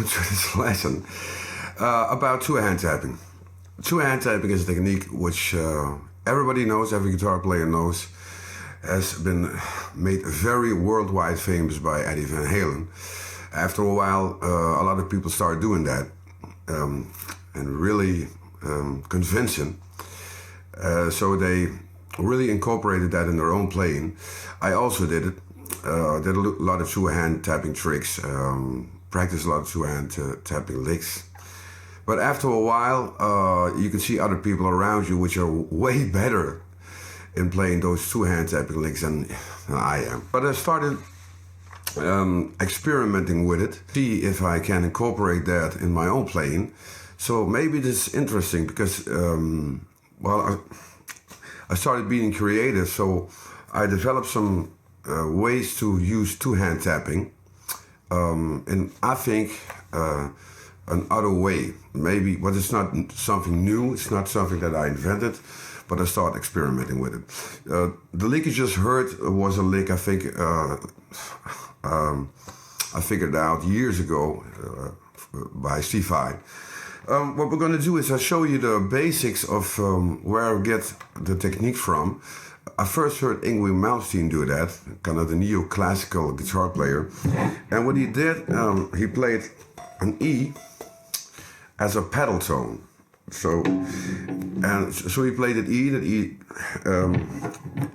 to this lesson about two-hand tapping. Two-hand tapping is a technique which everybody knows, every guitar player knows, has been made very worldwide famous by Eddie Van Halen. After a while, a lot of people started doing that and really convincing. So they really incorporated that in their own playing. I also did it. Did a lot of two-hand tapping tricks, practiced a lot of two-hand tapping licks. But after a while, you can see other people around you which are way better in playing those two-hand tapping licks than I am. But I started experimenting with it, see if I can incorporate that in my own playing. So maybe this is interesting because, I started being creative, so I developed some ways to use two-hand tapping, and I think another way, maybe, but it's not something new, it's not something that I invented, but I started experimenting with it. The lick you just heard was a lick I think I figured out years ago by Steve Vai. What we're going to do is I'll show you the basics of where I get the technique from. I first heard Yngwie Malmsteen do that, kind of the neoclassical guitar player. And what he did, he played an E as a pedal tone. So he played that E,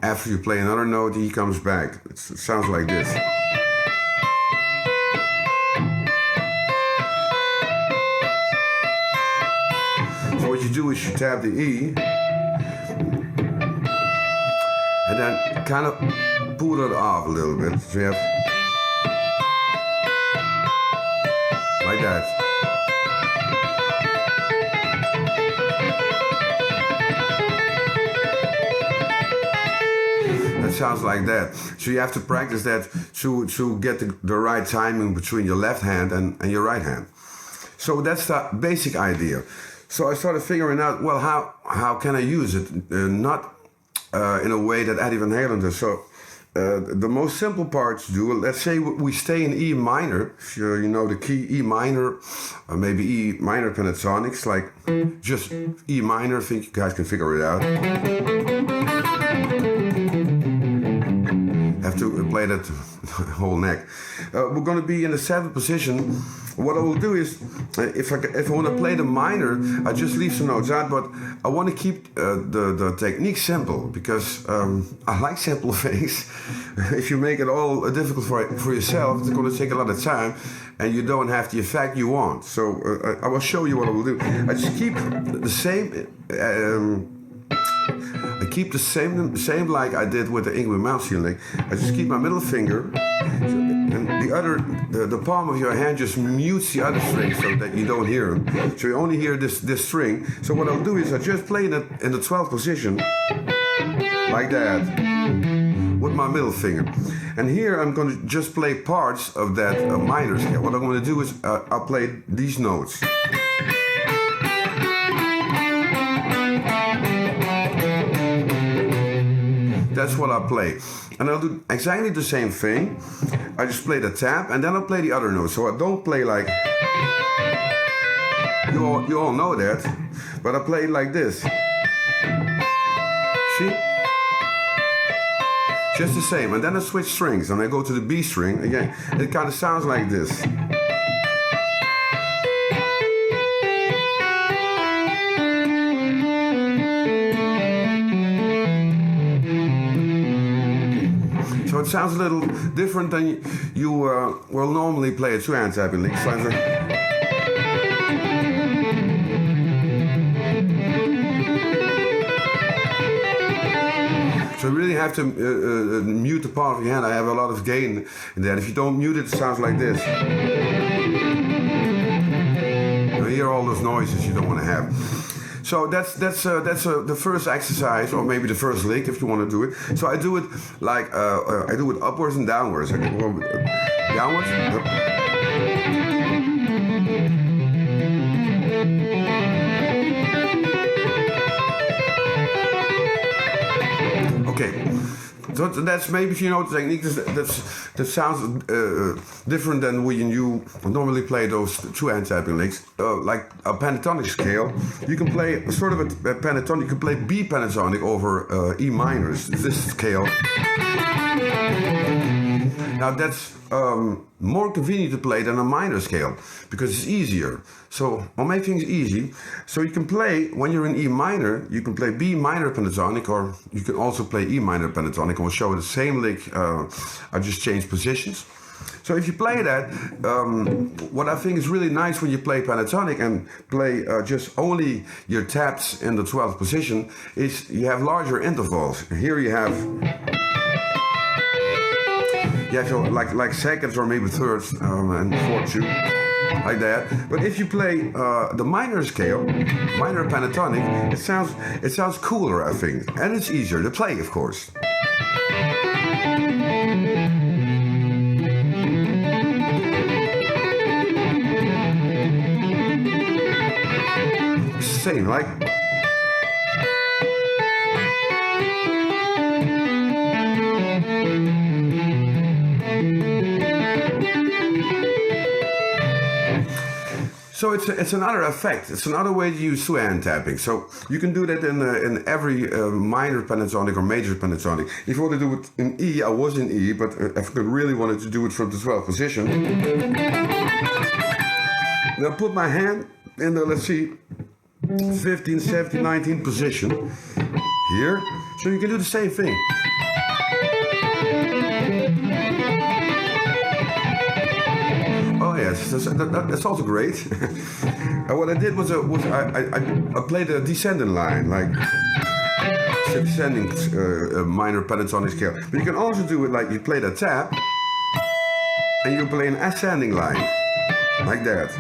after you play another note, the E comes back. It sounds like this. So what you do is you tap the E, and then kind of pull it off a little bit. So you have like that. That sounds like that. So you have to practice that to get the right timing between your left hand and your right hand. So that's the basic idea. So I started figuring out, well, how can I use it? Not in a way that Eddie Van Halen does. So the most simple parts do, let's say we stay in E minor, if you know the key E minor, or maybe E minor pentatonics, like just E minor, I think you guys can figure it out. Have to play that whole neck. We're going to be in the 7th position. What I will do is, if I want to play the minor, I just leave some notes out, but I want to keep the technique simple, because I like simple things. If you make it all difficult for yourself, it's going to take a lot of time, and you don't have the effect you want. So I will show you what I will do. I just keep the same... I keep the same like I did with the Yngwie Malmsteen lick. I just keep my middle finger, and the palm of your hand just mutes the other string so that you don't hear them. So you only hear this string. So what I'll do is I just play it in the 12th position, like that, with my middle finger. And here I'm going to just play parts of that minor scale. What I'm going to do is I'll play these notes. That's what I play. And I'll do exactly the same thing. I just play the tap and then I'll play the other notes. So I don't play like... You all know that. But I play it like this. See? Just the same. And then I switch strings and I go to the B string. Again, it kind of sounds like this. So it sounds a little different than you will normally play a two-hand tapping lick. So you really have to mute the part of your hand. I have a lot of gain in that. If you don't mute it, it sounds like this. You hear all those noises you don't want to have. So that's the first exercise, or maybe the first lick if you want to do it. So I do it like I do it upwards and downwards. I go downwards. Okay, So that's maybe, if you know the technique, that sounds different than when you normally play those two-hand tapping licks. Like a pentatonic scale, you can play sort of a pentatonic, you can play B pentatonic over E minors, this scale. Now that's more convenient to play than a minor scale because it's easier. So I'll make things easy. So you can play, when you're in E minor, you can play B minor pentatonic, or you can also play E minor pentatonic, and we'll show the same lick. I just changed positions. So if you play that, what I think is really nice when you play pentatonic and play just only your taps in the 12th position is you have larger intervals. Here you have so like seconds or maybe thirds and fourths too, like that. But if you play the minor scale, minor pentatonic, it sounds cooler, I think, and it's easier to play, of course. Same, like. So it's another effect. It's another way to use two-hand tapping. So you can do that in every minor pentatonic or major pentatonic. If you want to do it in E, I was in E, but if I really wanted to do it from the 12th position, then put my hand in the, let's see, 15, 17, 19 position here. So you can do the same thing. Oh yes, that's also great. What I did was I played a descending line, like it's a descending minor pentatonic scale. But you can also do it like you play the tap and you play an ascending line, like that.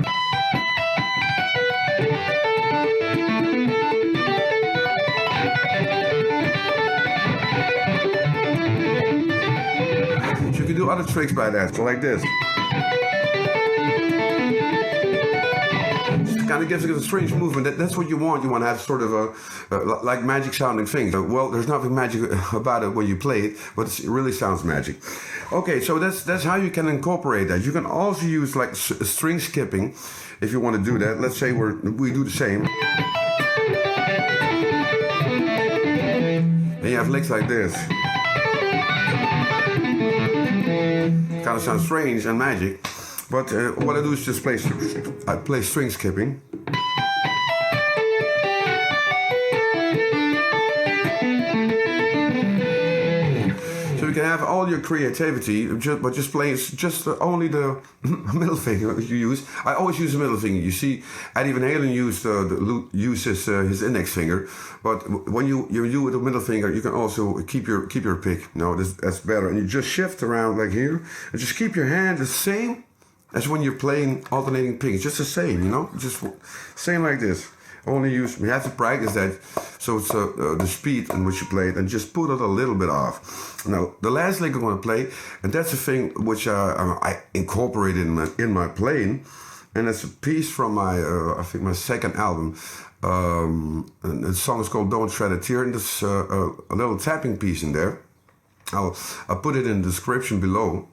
So you can do other tricks by that, so like this. Kind of gives it a strange movement. That's what you want. You want to have sort of a like magic sounding thing. Well, there's nothing magic about it when you play it, but it really sounds magic. Okay, so that's how you can incorporate that. You can also use like string skipping if you want to do that. Let's say we do the same. And you have licks like this. Kind of sounds strange and magic. But what I do is just play string skipping. So you can have all your creativity, but just playing only the middle finger you use. I always use the middle finger. You see, Eddie Van Halen uses his index finger, but when you do with the middle finger, you can also keep your pick. No, that's better. And you just shift around like here, and just keep your hand the same as when you're playing alternating picks, just the same, you know, just same like this. We have to practice that, so it's the speed in which you play it, and just put it a little bit off. Now, the last lick I'm going to play, and that's the thing which I incorporated in my playing, and it's a piece from my, I think my second album. And the song is called Don't Shed a Tear, and there's a little tapping piece in there. I'll put it in the description below,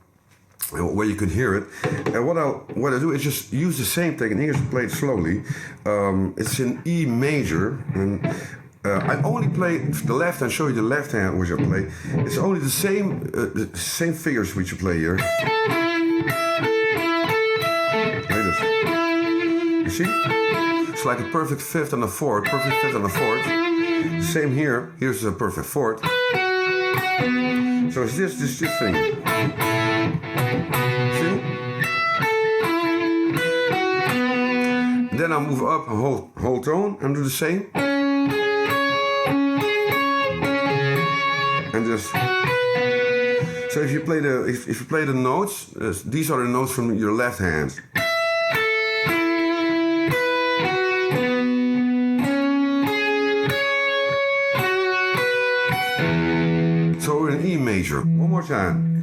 where you can hear it. And what I do is just use the same technique, just play it slowly. It's in E major, and I only play the left hand, show you the left hand which I play. It's only the same figures which you play here. Like this. You see? It's like a perfect fifth and a fourth, perfect fifth and a fourth. Same here. Here's a perfect fourth. So it's this thing. See? Then I move up a whole tone and do the same. And just so if you play the notes, these are the notes from your left hand. So we're in E major. One more time.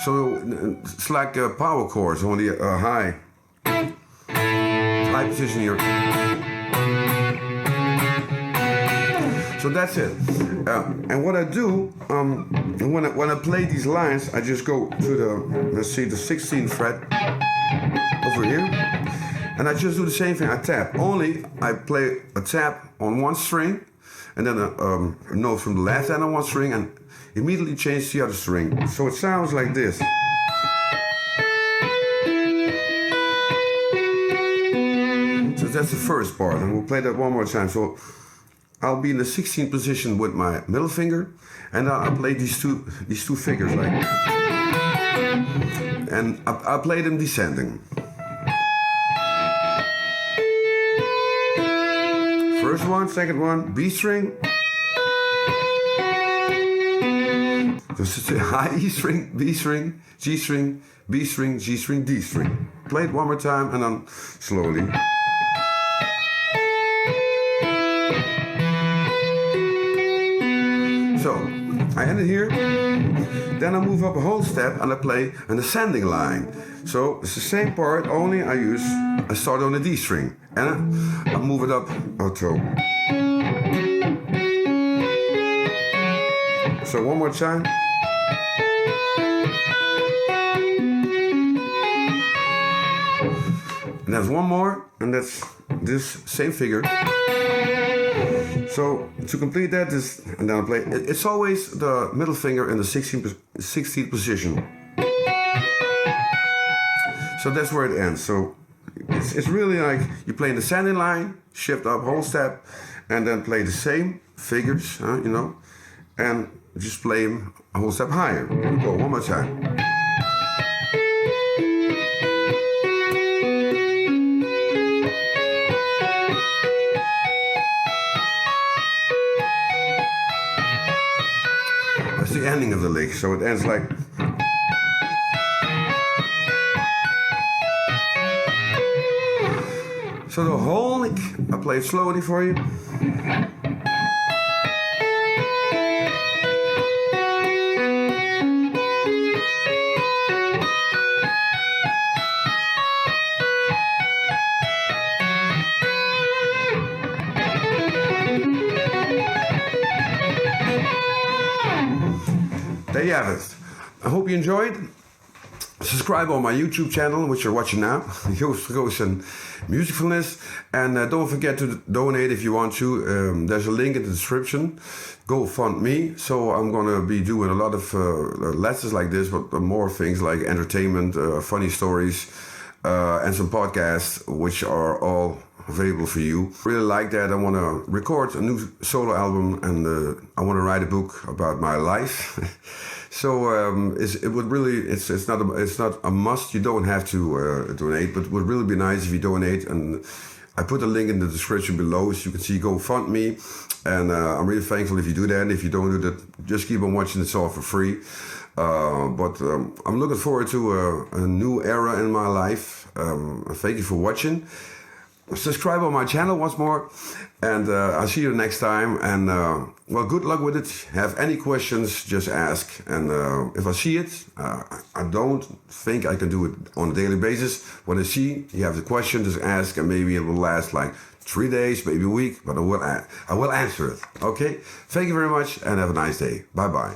So it's like power chords, only high high position here. So that's it. And what I do, when I play these lines, I just go to the 16th fret over here. And I just do the same thing, I tap. Only I play a tap on one string, and then a note from the left hand on one string, and immediately change the other string. So it sounds like this. So that's the first part, and we'll play that one more time. So I'll be in the 16th position with my middle finger, and I'll play these two fingers like, and I'll play them descending. First one, second one, B string. Just a high E string, B string, G string, B string, G string, D string. Play it one more time and then slowly. So, I end it here, then I move up a whole step and I play an ascending line. So, it's the same part, only I start on the D string and I move it up a toe. So, one more time. And there's one more, and that's this same figure. So to complete that, and then I play. It's always the middle finger in the 16th position. So that's where it ends. So it's really like you play in the ascending line, shift up whole step, and then play the same figures, you know, and just play them a whole step higher. Here we go, one more time. That's the ending of the lick, so it ends like. So the whole lick, I play it slowly for you. There you have it. I hope you enjoyed. Subscribe on my YouTube channel, which you're watching now, Joost Vergoosen Musicalness. And don't forget to donate if you want to. There's a link in the description. Go fund me. So I'm going to be doing a lot of lessons like this, but more things like entertainment, funny stories, and some podcasts, which are all available for you. Really like that. I want to record a new solo album, and I want to write a book about my life. So it would really, it's not a must. You don't have to donate, but it would really be nice if you donate. And I put a link in the description below, so you can see GoFundMe. And I'm really thankful if you do that. And if you don't do that, just keep on watching. It's all for free. But I'm looking forward to a new era in my life. Thank you for watching. Subscribe on my channel once more, and I'll see you next time. And well, good luck with it. Have any questions, just ask. And if I see it, I don't think I can do it on a daily basis. When I see you have the question, just ask, and maybe it will last like 3 days, maybe a week, but I will answer it. Okay? Thank you very much, and have a nice day. Bye-bye.